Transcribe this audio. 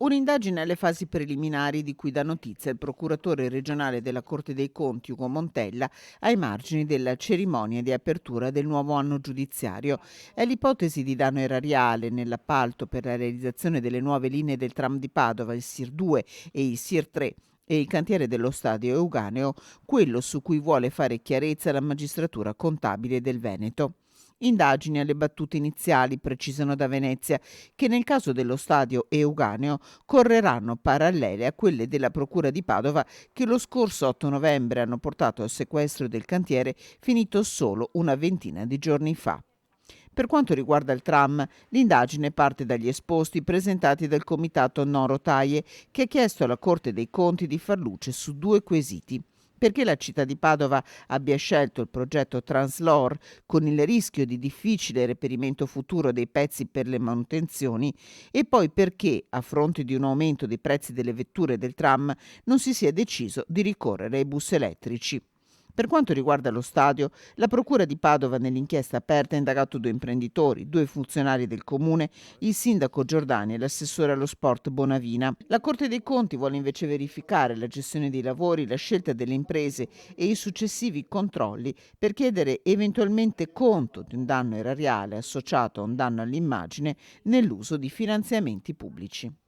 Un'indagine alle fasi preliminari di cui dà notizia il procuratore regionale della Corte dei Conti Ugo Montella ai margini della cerimonia di apertura del nuovo anno giudiziario. È l'ipotesi di danno erariale nell'appalto per la realizzazione delle nuove linee del tram di Padova, il SIR 2 e il SIR 3 e il cantiere dello stadio Euganeo, quello su cui vuole fare chiarezza la magistratura contabile del Veneto. Indagini alle battute iniziali, precisano da Venezia, che nel caso dello stadio Euganeo correranno parallele a quelle della Procura di Padova che lo scorso 8 novembre hanno portato al sequestro del cantiere finito solo una ventina di giorni fa. Per quanto riguarda il tram, l'indagine parte dagli esposti presentati dal comitato No Rotaie, che ha chiesto alla Corte dei Conti di far luce su due quesiti. Perché la città di Padova abbia scelto il progetto Translor con il rischio di difficile reperimento futuro dei pezzi per le manutenzioni e poi perché, a fronte di un aumento dei prezzi delle vetture del tram, non si sia deciso di ricorrere ai bus elettrici. Per quanto riguarda lo stadio, la Procura di Padova nell'inchiesta aperta ha indagato due imprenditori, due funzionari del comune, il sindaco Giordani e l'assessore allo sport Bonavina. La Corte dei Conti vuole invece verificare la gestione dei lavori, la scelta delle imprese e i successivi controlli per chiedere eventualmente conto di un danno erariale associato a un danno all'immagine nell'uso di finanziamenti pubblici.